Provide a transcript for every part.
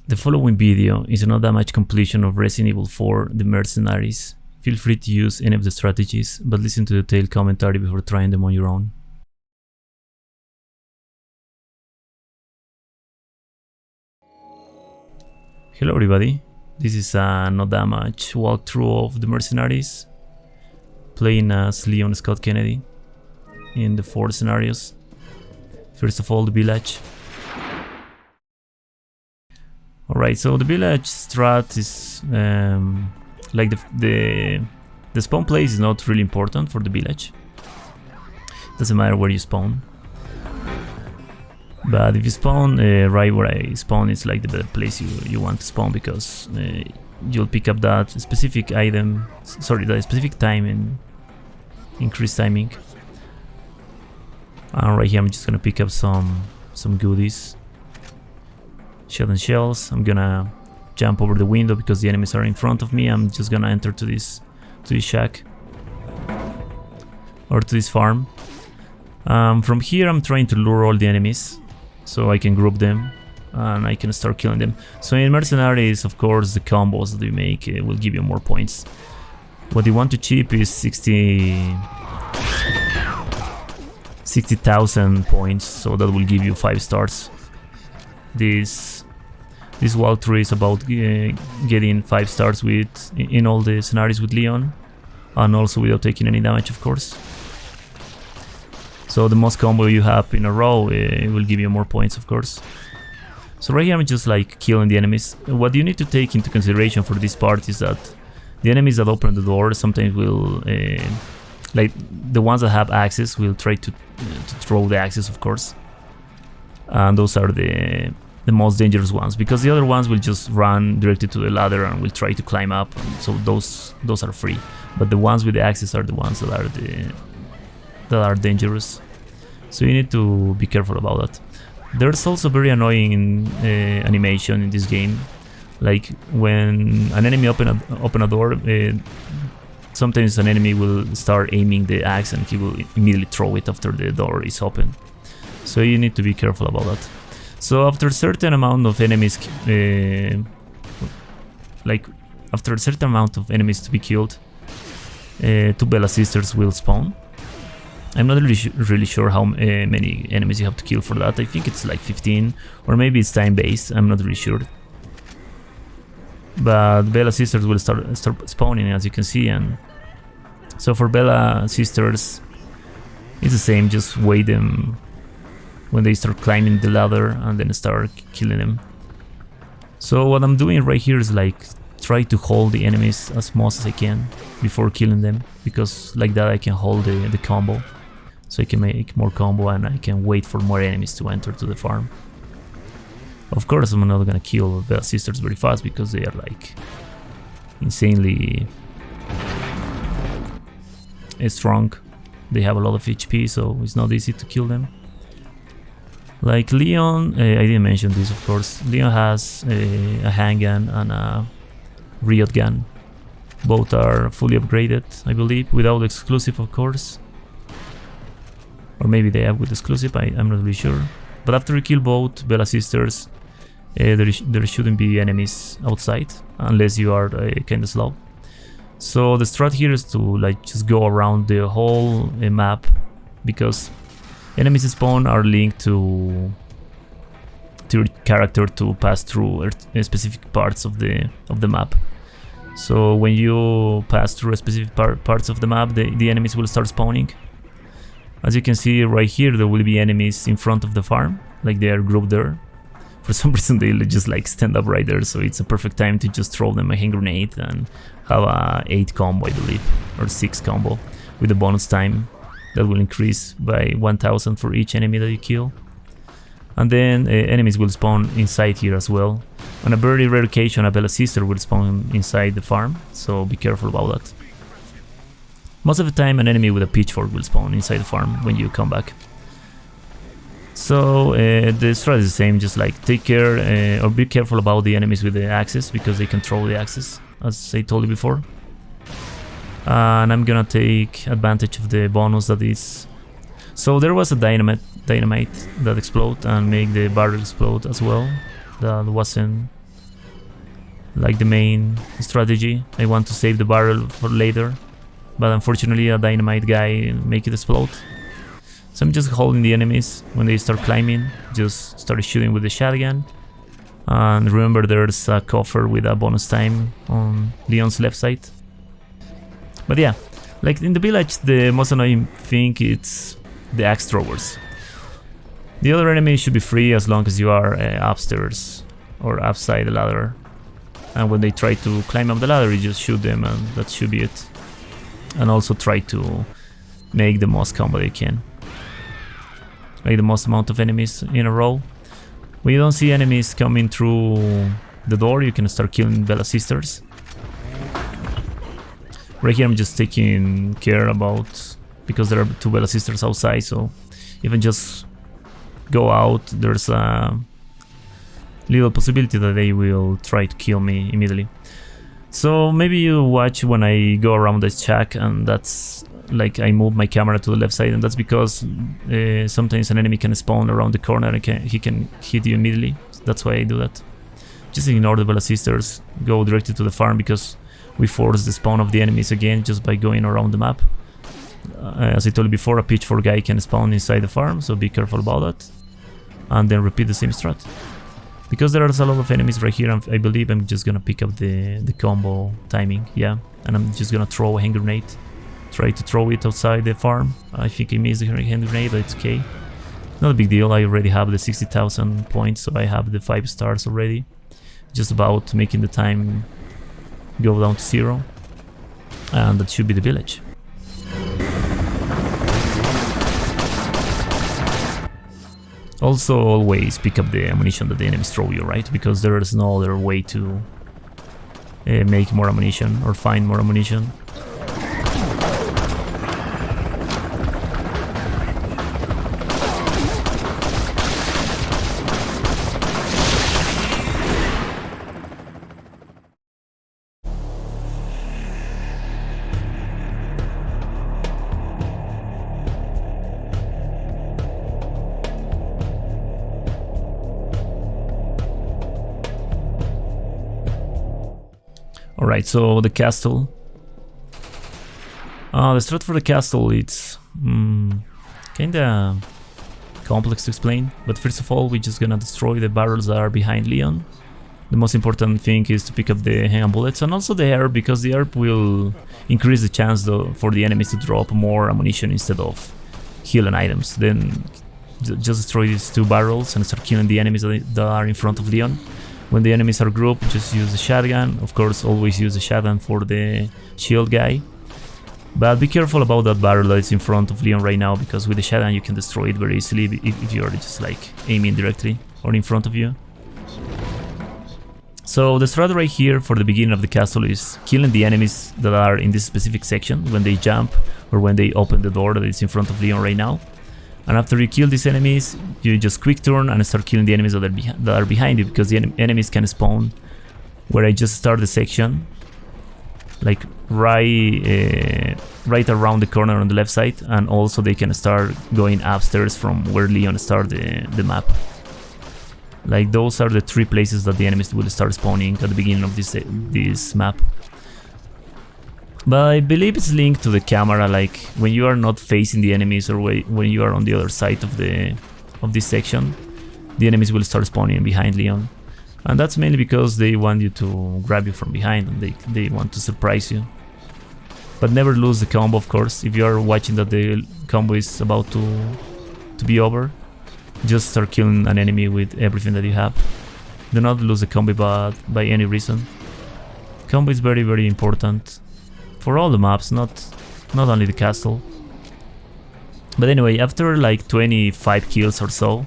The following video is a no damage completion of Resident Evil 4 The Mercenaries. Feel free to use any of the strategies, but listen to the detailed commentary before trying them on your own. Hello everybody, this is a no damage walkthrough of The Mercenaries, playing as Leon Scott Kennedy in the 4 scenarios. First of all, the village. Alright, so the village strat is like the spawn place is not really important for the village. Doesn't matter where you spawn. But if you spawn right where I spawn, it's like the better place you want to spawn, because you'll pick up that specific item, that specific time and increased timing. And right here I'm just gonna pick up some goodies. Shell and shells. I'm gonna jump over the window because the enemies are in front of me. I'm just gonna enter to this shack or to this farm. From here I'm trying to lure all the enemies so I can group them and I can start killing them. So in Mercenaries, of course, the combos that you make will give you more points. What you want to achieve is 60,000 points, so that will give you 5 stars. This walkthrough is about getting 5 stars in all the scenarios with Leon, and also without taking any damage, of course. So the most combo you have in a row, it will give you more points, of course. So right here I'm just like killing the enemies. What you need to take into consideration for this part is that the enemies that open the door sometimes will, like the ones that have axes, will try to throw the axes, of course. And those are the most dangerous ones, because the other ones will just run directly to the ladder and will try to climb up, so those are free. But the ones with the axes are the ones that are dangerous, so you need to be careful about that. There's also very annoying animation in this game, like when an enemy open a door, sometimes an enemy will start aiming the axe and he will immediately throw it after the door is open. So you need to be careful about that. So after a certain amount of enemies, after a certain amount of enemies to be killed, 2 Bella sisters will spawn. I'm not really sure how many enemies you have to kill for that. I think it's like 15, or maybe it's time based. I'm not really sure. But Bella sisters will start spawning, as you can see, and so for Bella sisters, it's the same. Just wait them when they start climbing the ladder and then start killing them. So what I'm doing right here is like try to hold the enemies as much as I can before killing them, because like that I can hold the combo, so I can make more combo and I can wait for more enemies to enter to the farm. Of course I'm not gonna kill the sisters very fast because they are like insanely strong. They have a lot of HP, so it's not easy to kill them. Like Leon, I didn't mention this, of course. Leon has a handgun and a riot gun. Both are fully upgraded, I believe, without exclusive, of course. Or maybe they have with exclusive, I'm not really sure. But after you kill both Bella sisters, there shouldn't be enemies outside, unless you are kinda slow. So the strat here is to like just go around the whole map, because enemies spawn are linked to your character to pass through specific parts of the map. So when you pass through a specific parts of the map, the enemies will start spawning. As you can see right here, there will be enemies in front of the farm, like they are grouped there. For some reason they just like stand up right there, so it's a perfect time to just throw them a hand grenade and have a 8 combo, I believe, or 6 combo with the bonus time. That will increase by 1000 for each enemy that you kill. And then enemies will spawn inside here as well. On a very rare occasion, a Bella sister will spawn inside the farm, so be careful about that. Most of the time an enemy with a pitchfork will spawn inside the farm when you come back. So the strat is the same, just like take care or be careful about the enemies with the axes, because they can throw the axes, as I told you before. And I'm gonna take advantage of the bonus that is. So there was a dynamite that exploded and make the barrel explode as well. That wasn't like the main strategy. I want to save the barrel for later, but unfortunately a dynamite guy make it explode. So I'm just holding the enemies. When they start climbing, just start shooting with the shotgun. And remember, there's a coffer with a bonus time on Leon's left side. But yeah, like in the village, the most annoying thing is the axe throwers. The other enemies should be free as long as you are upstairs or upside the ladder. And when they try to climb up the ladder, you just shoot them, and that should be it. And also try to make the most combo they can. Make the most amount of enemies in a row. When you don't see enemies coming through the door, you can start killing Bella Sisters. Right here I'm just taking care about, because there are 2 Bella Sisters outside, so if I just go out, there's a little possibility that they will try to kill me immediately. So maybe you watch when I go around this shack, and that's like I move my camera to the left side, and that's because sometimes an enemy can spawn around the corner and he can hit you immediately. That's why I do that. Just ignore the Bella Sisters, go directly to the farm, because we force the spawn of the enemies again just by going around the map. As I told you before, a pitchfork guy can spawn inside the farm, so be careful about that. And then repeat the same strat. Because there are a lot of enemies right here, I believe I'm just gonna pick up the combo timing, yeah. And I'm just gonna throw a hand grenade. Try to throw it outside the farm. I think I missed the hand grenade, but it's okay. Not a big deal, I already have the 60,000 points, so I have the 5 stars already. Just about making the time go down to 0. And that should be the village. Also, always pick up the ammunition that the enemies throw you, right? Because there is no other way to make more ammunition or find more ammunition. Alright, so the castle. The strat for the castle, it's kinda complex to explain, but first of all, we're just gonna destroy the barrels that are behind Leon. The most important thing is to pick up the handgun bullets and also the herb, because the herb will increase the chance for the enemies to drop more ammunition instead of healing items. Then just destroy these 2 barrels and start killing the enemies that are in front of Leon. When the enemies are grouped, just use the shotgun. Of course, always use the shotgun for the shield guy. But be careful about that barrel that is in front of Leon right now, because with the shotgun you can destroy it very easily if you are just like aiming directly or in front of you. So the strat right here for the beginning of the castle is killing the enemies that are in this specific section when they jump or when they open the door that is in front of Leon right now. And after you kill these enemies, you just quick turn and start killing the enemies that are behind you, because the enemies can spawn where I just start the section, like right around the corner on the left side, and also they can start going upstairs from where Leon started the map. Like those are the 3 places that the enemies will start spawning at the beginning of this map. But I believe it's linked to the camera, like when you are not facing the enemies or when you are on the other side of this section, the enemies will start spawning behind Leon. And that's mainly because they want you to grab you from behind, and they want to surprise you. But never lose the combo, of course. If you are watching that the combo is about to be over, just start killing an enemy with everything that you have. Do not lose the combo by any reason. Combo is very, very important for all the maps, not only the castle. But anyway, after like 25 kills or so,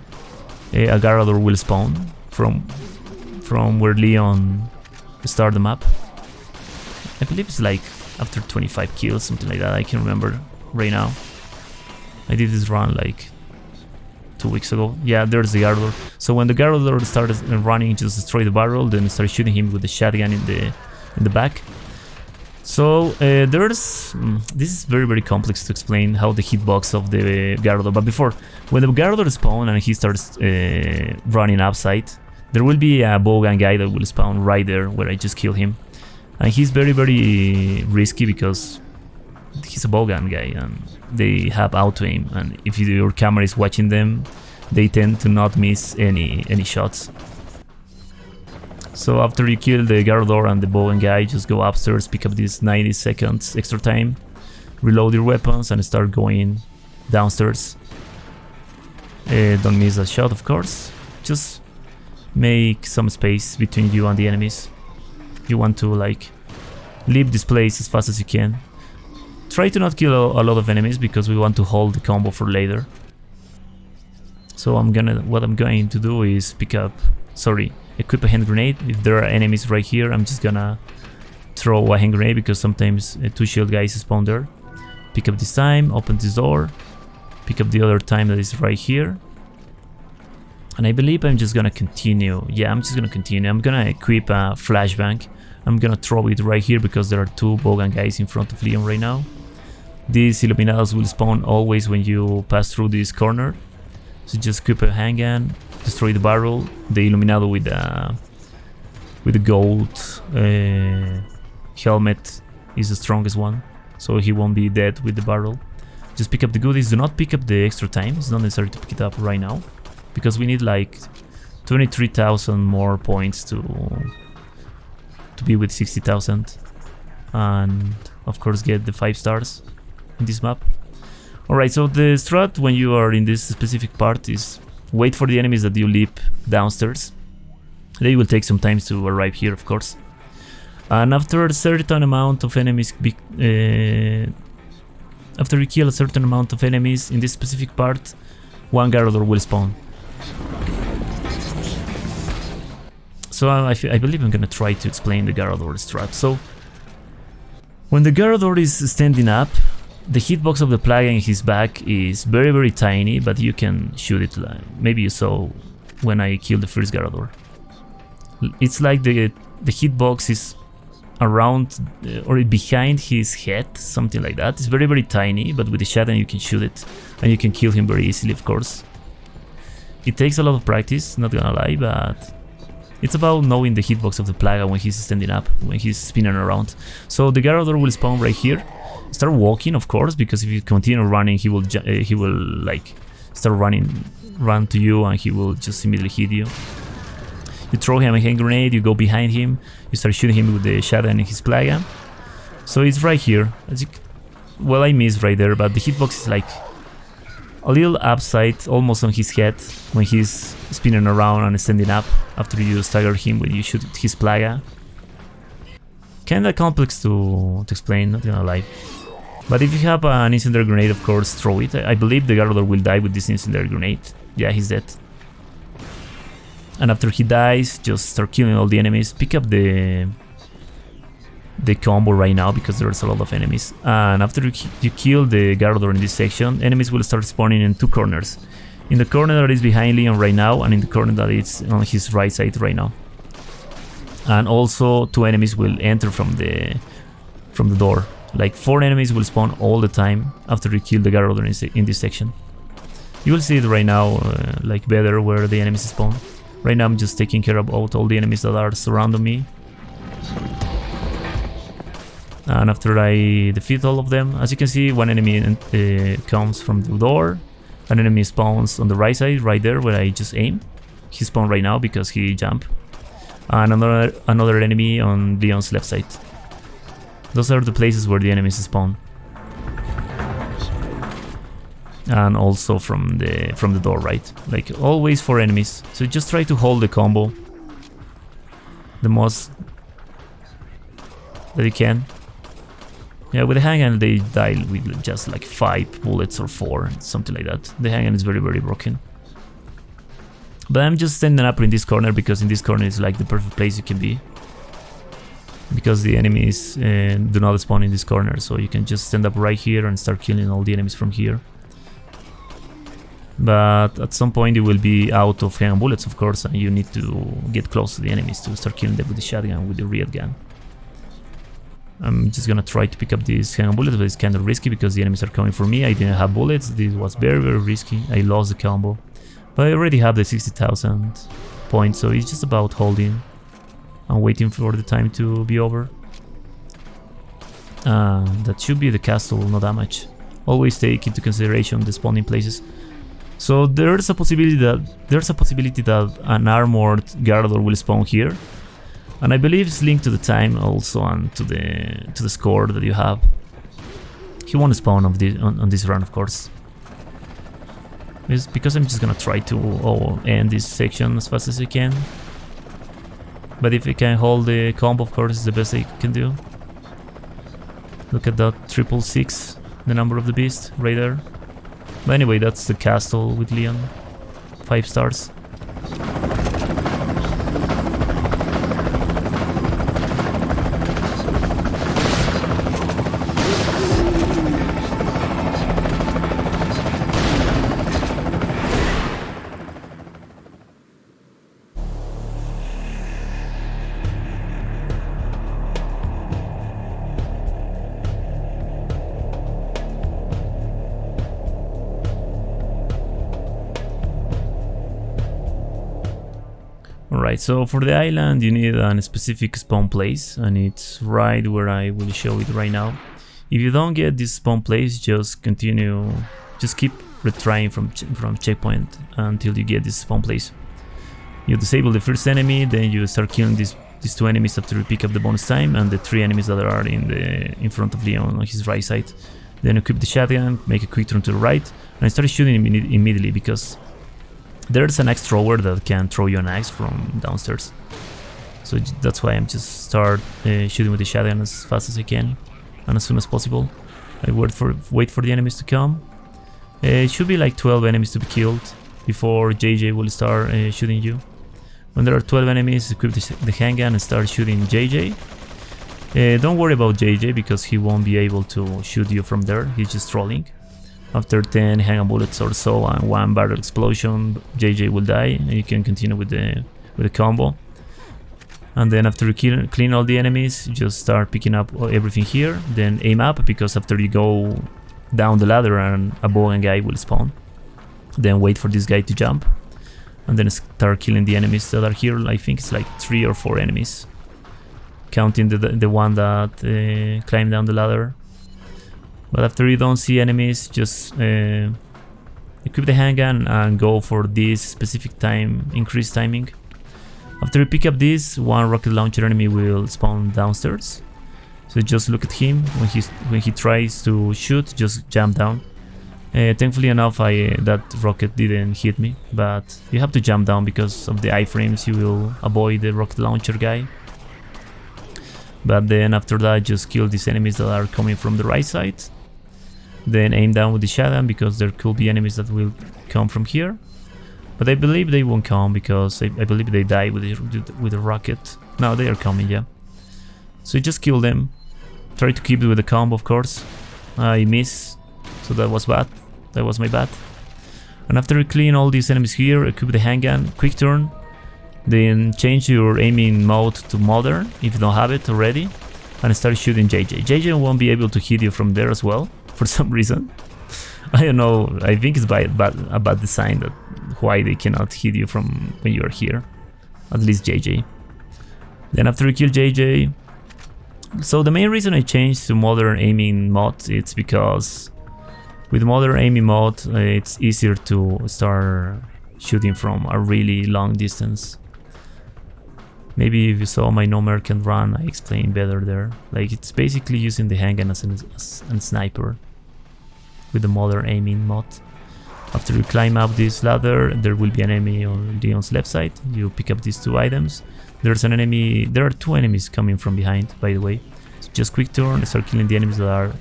a Garrador will spawn from where Leon started the map. I believe it's like after 25 kills, something like that. I can't remember right now. I did this run like 2 weeks ago. Yeah, there's the Garrador. So when the Garrador started running, just destroy the barrel, then start shooting him with the shotgun in the back. So this is very, very complex to explain how the hitbox of the Garrador. But before, when the Garrador spawns and he starts running upside, There will be a bowgun guy that will spawn right there where I just killed him. And he's very, very risky because he's a bowgun guy and they have auto aim, and if your camera is watching them, they tend to not miss any shots. So after you kill the Garrador and the bowgun guy, just go upstairs, pick up this 90 seconds extra time, reload your weapons and start going downstairs. Don't miss a shot, of course. Just make some space between you and the enemies. You want to like leave this place as fast as you can. Try to not kill a lot of enemies because we want to hold the combo for later. So what I'm going to do is equip a hand grenade. If there are enemies right here, I'm just gonna throw a hand grenade because sometimes 2 shield guys spawn there. Pick up this time, open this door, pick up the other time that is right here. And I believe I'm just gonna continue. Yeah, I'm just gonna continue. I'm gonna equip a flashbang. I'm gonna throw it right here because there are 2 bowgun guys in front of Leon right now. These Illuminados will spawn always when you pass through this corner. So just equip a handgun, destroy the barrel. The Illuminado with the gold helmet is the strongest one, so he won't be dead with the barrel. Just pick up the goodies. Do not pick up the extra time. It's not necessary to pick it up right now because we need like 23,000 more points to be with 60,000, and of course get the 5 stars in this map. Alright, so the strat when you are in this specific part is wait for the enemies that you leap downstairs. They will take some time to arrive here, of course. And after a certain amount of enemies, after you kill a certain amount of enemies in this specific part, 1 Garrador will spawn. So I believe I'm gonna try to explain the Garrador strat. So when the Garrador is standing up, the hitbox of the plague in his back is very, very tiny, but you can shoot it. Maybe you saw when I killed the first Garrador. It's like the hitbox is around or behind his head, something like that. It's very, very tiny, but with the shotgun you can shoot it and you can kill him very easily, of course. It takes a lot of practice, not gonna lie, but it's about knowing the hitbox of the Plaga when he's standing up, when he's spinning around. So the Garrador will spawn right here. Start walking, of course, because if you continue running, he will like start run to you, and he will just immediately hit you. You throw him a hand grenade, you go behind him, you start shooting him with the shotgun in his Plaga. So it's right here. Well, I missed right there, but the hitbox is like a little upside, almost on his head when he's spinning around and standing up after you stagger him when you shoot his Plaga. Kinda complex to explain, not gonna lie. But if you have an incendiary grenade, of course, throw it. I believe the Garrador will die with this incendiary grenade. Yeah, he's dead. And after he dies, just start killing all the enemies. Pick up the combo right now because there's a lot of enemies. And after you kill the Garrador in this section, enemies will start spawning in 2 corners. In the corner that is behind Leon right now, and in the corner that is on his right side right now. And also 2 enemies will enter from the door. Like 4 enemies will spawn all the time after you kill the Garrador in this section. You will see it right now, like better where the enemies spawn. Right now I'm just taking care of all the enemies that are surrounding me. And after I defeat all of them, as you can see, 1 enemy comes from the door. An enemy spawns on the right side, right there where I just aim. He spawned right now because he jumped. And another enemy on Leon's left side. Those are the places where the enemies spawn. And also from the door, right? Like always 4 enemies. So just try to hold the combo the most that you can. Yeah, with the handgun they die with just like 5 bullets or 4, something like that. The handgun is very, very broken. But I'm just standing up in this corner because in this corner is like the perfect place you can be. Because the enemies do not spawn in this corner, so you can just stand up right here and start killing all the enemies from here. But at some point you will be out of handgun bullets, of course, and you need to get close to the enemies to start killing them with the shotgun, with the rear gun. I'm just gonna try to pick up these handgun bullets, but it's kind of risky because the enemies are coming for me. I didn't have bullets, this was very, very risky. I lost the combo. But I already have the 60,000. point, so it's just about holding and waiting for the time to be over. That should be the castle, no damage. Always take into consideration the spawning places. So there's a possibility that an armored Gardevoir will spawn here, and I believe it's linked to the time also and to the score that you have. He won't spawn on this run, of course. It's because I'm just gonna try to end this section as fast as I can. But if I can hold the combo, of course, it's the best I can do. Look at that 666, the number of the beast right there. But anyway, that's the castle with Leon. 5 stars. Alright, so for the island you need a specific spawn place, and it's right where I will show it right now. If you don't get this spawn place, just keep retrying from checkpoint until you get this spawn place. You disable the first enemy, then you start killing these 2 enemies after you pick up the bonus time, and the 3 enemies that are in front of Leon on his right side. Then equip the shotgun, make a quick turn to the right, and I started shooting immediately because there's an axe thrower that can throw you an axe from downstairs. So that's why I'm just start shooting with the shotgun as fast as I can and as soon as possible. I wait for the enemies to come. It should be like 12 enemies to be killed before JJ will start shooting you. When there are 12 enemies, equip the handgun and start shooting JJ. Don't worry about JJ because he won't be able to shoot you from there, he's just trolling. After 10 handgun bullets or so and 1 barrel explosion, JJ will die, and you can continue with the combo. And then after you clean all the enemies, just start picking up everything here. Then aim up, because after you go down the ladder and a bogan guy will spawn. Then wait for this guy to jump, and then start killing the enemies that are here. I think it's like 3 or 4 enemies, counting the one that climbed down the ladder. But after you don't see enemies, just equip the handgun and go for this specific increased timing. After you pick up this, 1 rocket launcher enemy will spawn downstairs. So just look at him. When he tries to shoot, just jump down. Thankfully enough, that rocket didn't hit me, but you have to jump down because of the iframes. You will avoid the rocket launcher guy. But then after that, just kill these enemies that are coming from the right side. Then aim down with the shotgun, because there could be enemies that will come from here. But I believe they won't come, because I believe they die with the rocket. No, they are coming, yeah. So you just kill them. Try to keep it with the combo, of course. I miss, so that was bad. That was my bad. And after you clean all these enemies here, equip the handgun, quick turn. Then change your aiming mode to modern if you don't have it already, and start shooting JJ. JJ won't be able to hit you from there as well, for some reason. I don't know, I think it's a bad design, that why they cannot hit you from when you are here. At least JJ. Then after you kill JJ... So the main reason I changed to modern aiming mode, it's because with modern aiming mode it's easier to start shooting from a really long distance. Maybe if you saw my No Merchant run, I explained better there. Like, it's basically using the handgun as a sniper with the modern aiming mod. After you climb up this ladder, there will be an enemy on Leon's left side. You pick up these 2 items. There are 2 enemies coming from behind, by the way. So just quick turn, start killing the enemies that are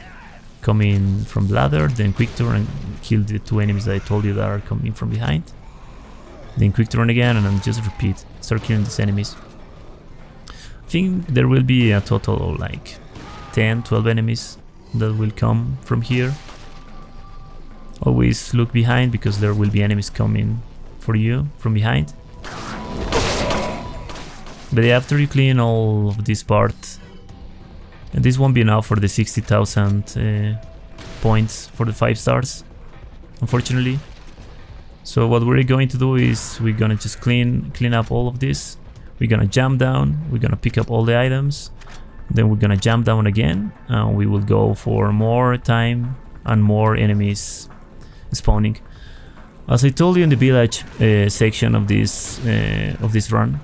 coming from the ladder, then quick turn and kill the 2 enemies that I told you that are coming from behind. Then quick turn again, and then just repeat. Start killing these enemies. I think there will be a total of like 10-12 enemies that will come from here. Always look behind, because there will be enemies coming for you from behind. But after you clean all of this part, and this won't be enough for the 60,000 points for the 5 stars, unfortunately. So what we're going to do is we're gonna just clean up all of this. We're gonna jump down, we're gonna pick up all the items, then we're gonna jump down again, and we will go for more time and more enemies spawning. As I told you in the village section of this run,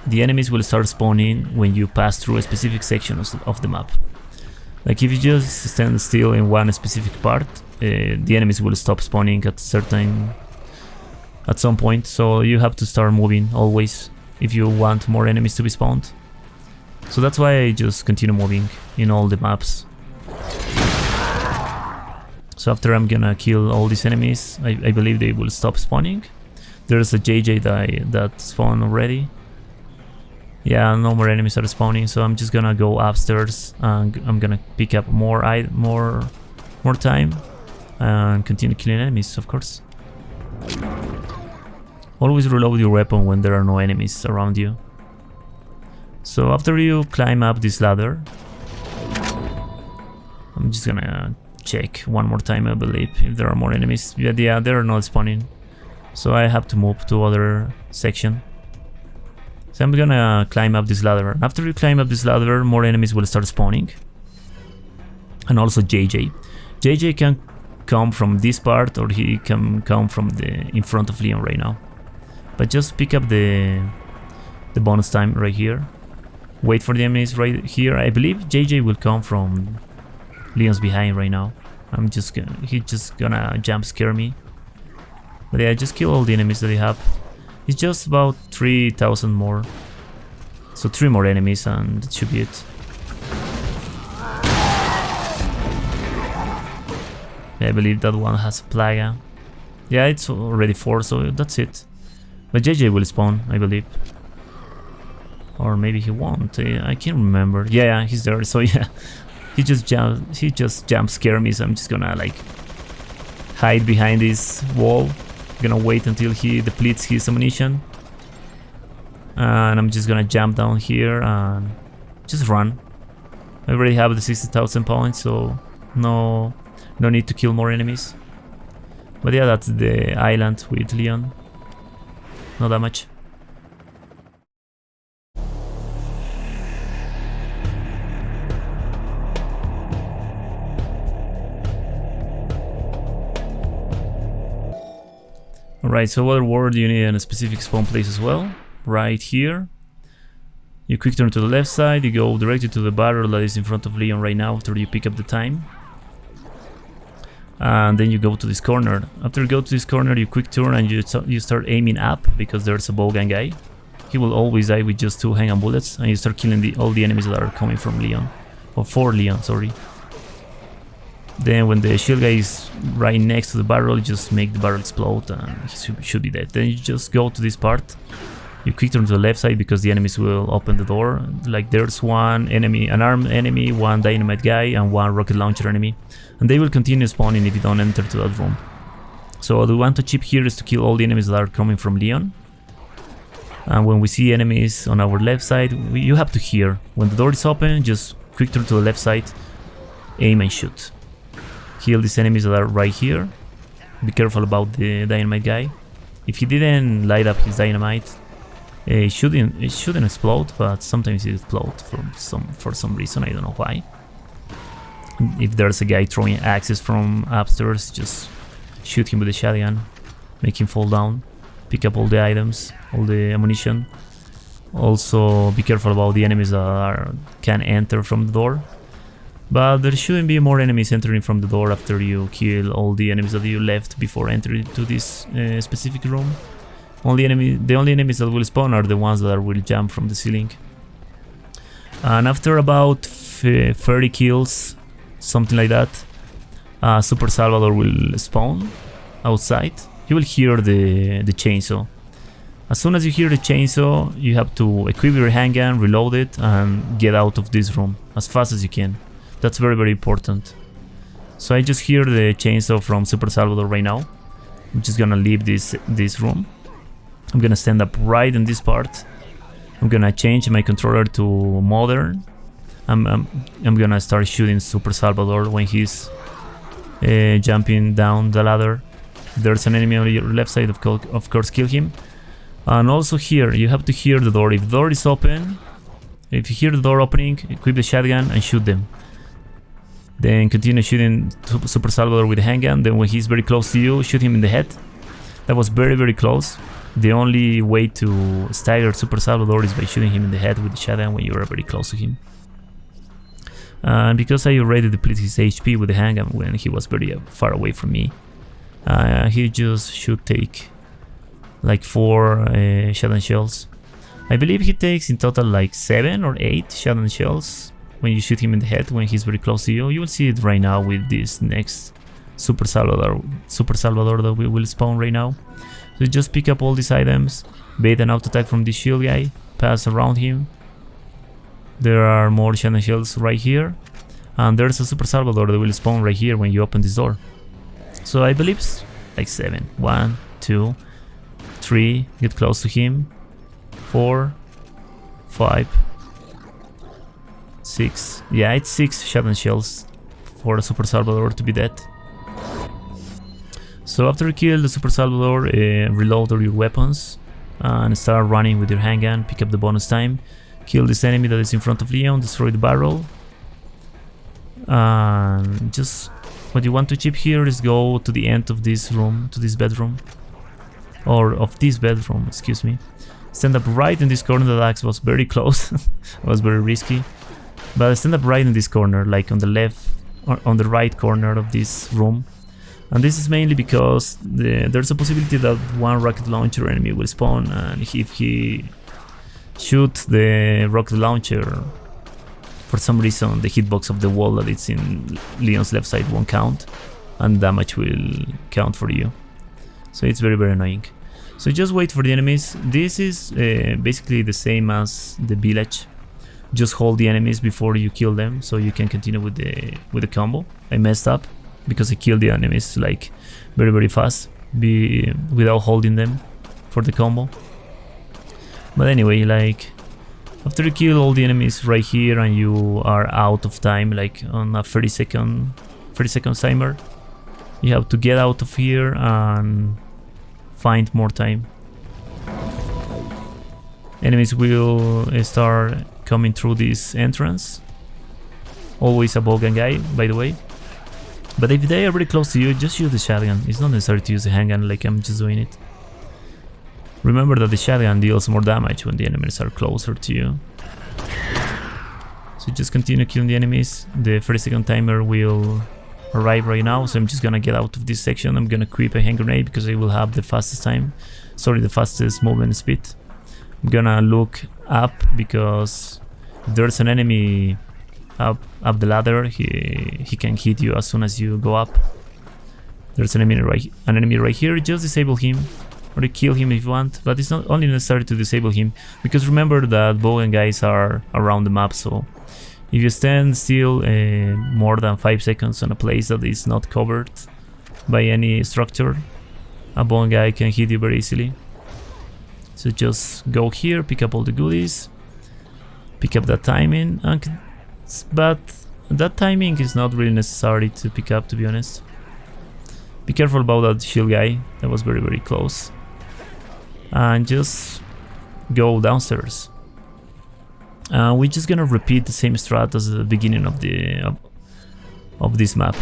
the enemies will start spawning when you pass through a specific section of the map. Like if you just stand still in one specific part, the enemies will stop spawning at some point, so you have to start moving always if you want more enemies to be spawned. So that's why I just continue moving in all the maps. So after I'm gonna kill all these enemies, I believe they will stop spawning. There's a JJ that spawned already. Yeah, no more enemies are spawning, so I'm just gonna go upstairs and I'm gonna pick up more time and continue killing enemies, of course. Always reload your weapon when there are no enemies around you. So after you climb up this ladder, I'm just gonna check one more time, I believe, if there are more enemies. Yeah, they're not spawning, so I have to move to other section. So I'm gonna climb up this ladder. After you climb up this ladder, more enemies will start spawning. And also JJ. JJ can come from this part, or he can come from in front of Leon right now. But just pick up the bonus time right here. Wait for the enemies right here. I believe JJ will come from Leon's behind right now. He's just gonna jump scare me. But yeah, just kill all the enemies that I have. It's just about 3,000 more. So 3 more enemies and that should be it. Yeah, I believe that one has a plaga. Yeah, it's already 4, so that's it. But JJ will spawn, I believe. Or maybe he won't. I can't remember. Yeah, he's there. So yeah, he just jump scare me. So I'm just gonna like hide behind this wall. Gonna wait until he depletes his ammunition, and I'm just gonna jump down here and just run. I already have the 60,000 points, so no need to kill more enemies. But yeah, that's the island with Leon. Not that much. Alright, so other word, you need a specific spawn place as well. Right here. You quick turn to the left side, you go directly to the barrel that is in front of Leon right now after you pick up the time. And then you go to this corner. After you go to this corner, you quick turn and you start aiming up because there's a bowgun guy. He will always die with just 2 handgun bullets, and you start killing all the enemies that are coming from Leon. Or for Leon, sorry. Then when the shield guy is right next to the barrel, you just make the barrel explode and he should be dead. Then you just go to this part. You quick turn to the left side because the enemies will open the door. Like there's one enemy, an armed enemy, one dynamite guy, and one rocket launcher enemy. And they will continue spawning if you don't enter to that room. So what we want to achieve here is to kill all the enemies that are coming from Leon. And when we see enemies on our left side, you have to hear. When the door is open, just quick turn to the left side, aim and shoot. Kill these enemies that are right here. Be careful about the dynamite guy. If he didn't light up his dynamite, it shouldn't explode, but sometimes it explodes for some reason, I don't know why. If there's a guy throwing axes from upstairs, just shoot him with a shotgun, make him fall down, pick up all the items, all the ammunition. Also be careful about the enemies that can enter from the door. But there shouldn't be more enemies entering from the door after you kill all the enemies that you left before entering to this specific room. The only enemies that will spawn are the ones that will jump from the ceiling. And after about 30 kills, something like that, Super Salvador will spawn outside. You will hear the chainsaw. As soon as you hear the chainsaw, you have to equip your handgun, reload it, and get out of this room as fast as you can. That's very, very important. So I just hear the chainsaw from Super Salvador right now. I'm just gonna leave this room. I'm gonna stand up right in this part. I'm gonna change my controller to modern. I'm gonna start shooting Super Salvador when he's jumping down the ladder. there's an enemy on your left side, of course kill him. And also here, you have to hear the door. If the door is open, if you hear the door opening, equip the shotgun and shoot them. Then continue shooting Super Salvador with the handgun. Then when he's very close to you, shoot him in the head. That was very close. The only way to stagger Super Salvador is by shooting him in the head with the shotgun when you are very close to him. And because I already depleted his HP with the handgun when he was very far away from me, he just should take like 4 shotgun shells. I believe he takes in total like 7 or 8 shotgun shells when you shoot him in the head when he's very close to you. You will see it right now with this next Super Salvador that we will spawn right now. So just pick up all these items, bait an auto attack from this shield guy, pass around him. There are more shotgun shells right here, and there's a Super Salvador that will spawn right here when you open this door. So I believe it's like 7. 1, 2, 3, get close to him. 4, 5, 6. Yeah, it's 6 shotgun shells for a Super Salvador to be dead. So after you kill the Super Salvador, reload all your weapons and start running with your handgun. Pick up the bonus time. Kill this enemy that is in front of Leon. Destroy the barrel. And just what you want to achieve here is go to the end of this room, to this bedroom. Or of this bedroom, excuse me. Stand up right in this corner. The axe was very close. It was very risky. But stand up right in this corner, like on the left or on the right corner of this room. And this is mainly because there's a possibility that one rocket launcher enemy will spawn, and if he shoots the rocket launcher, for some reason the hitbox of the wall that it's in Leon's left side won't count, and damage will count for you. So it's very annoying. So just wait for the enemies. This is basically the same as the village. Just hold the enemies before you kill them, so you can continue with the combo. I messed up because I killed the enemies like very fast without holding them for the combo. But anyway, like after you kill all the enemies right here and you are out of time, like on a 30 second timer, you have to get out of here and find more time. Enemies will start coming through this entrance. Always a bowgun guy, by the way. But if they are very close to you, just use the shotgun. It's not necessary to use the handgun like I'm just doing it. Remember that the shotgun deals more damage when the enemies are closer to you. So just continue killing the enemies. The 30-second timer will arrive right now, so I'm just gonna get out of this section. I'm gonna equip a hand grenade because I will have the fastest time. Sorry, the fastest movement speed. I'm gonna look up because if there's an enemy up the ladder, he can hit you as soon as you go up. There's an enemy right here. Just disable him or kill him if you want, but it's not only necessary to disable him because remember that bowgun guys are around the map, so if you stand still more than 5 seconds on a place that is not covered by any structure, a bowgun guy can hit you very easily. So just go here, pick up all the goodies, pick up that timing, but that timing is not really necessary to pick up, to be honest. Be careful about that shield guy, that was very close. And just go downstairs. We're just gonna repeat the same strat as the beginning of this map.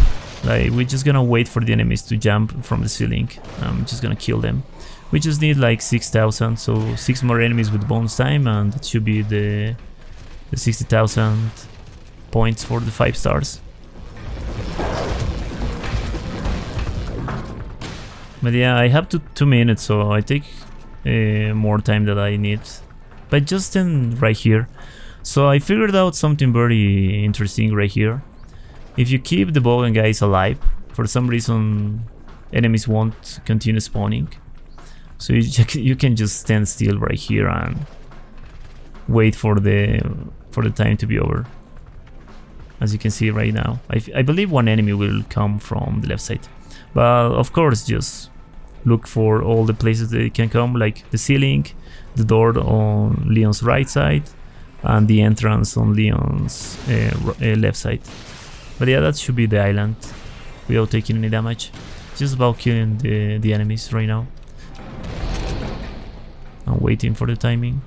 Like, we're just gonna wait for the enemies to jump from the ceiling. I'm just gonna kill them. We just need like 6,000, so 6 more enemies with bonus time, and that should be the 60,000 points for the 5 stars. But yeah, I have 2 minutes, so I take more time than I need. But just stand right here. So I figured out something very interesting right here. If you keep the bowgun guys alive, for some reason enemies won't continue spawning. So you can just stand still right here and wait for the time to be over. As you can see right now, I believe one enemy will come from the left side, but of course just look for all the places they can come, like the ceiling, the door on Leon's right side, and the entrance on Leon's left side. But yeah, that should be the island without taking any damage. just about killing the enemies right now. I'm waiting for the timing.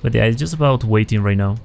But yeah, it's just about waiting right now.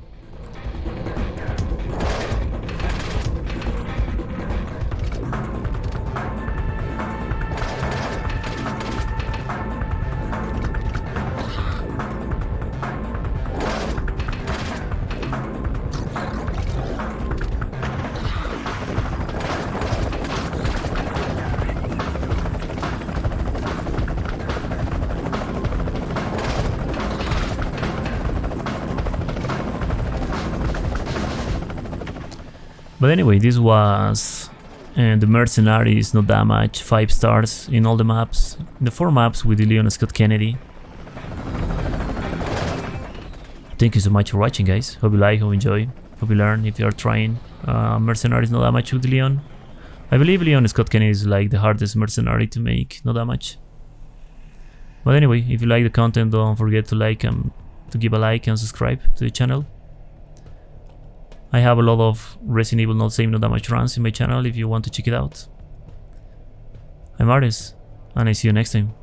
But anyway, this was the Mercenaries, no damage, 5 stars in all the maps. The 4 maps with the Leon Scott Kennedy. Thank you so much for watching, guys. Hope you like, hope you enjoy, hope you learn if you are trying Mercenaries no damage with Leon. I believe Leon Scott Kennedy is like the hardest mercenary to make no damage. But anyway, if you like the content, don't forget to like and to give a like and subscribe to the channel. I have a lot of Resident Evil Not Save No Damage runs in my channel if you want to check it out. I'm Ares, and I see you next time.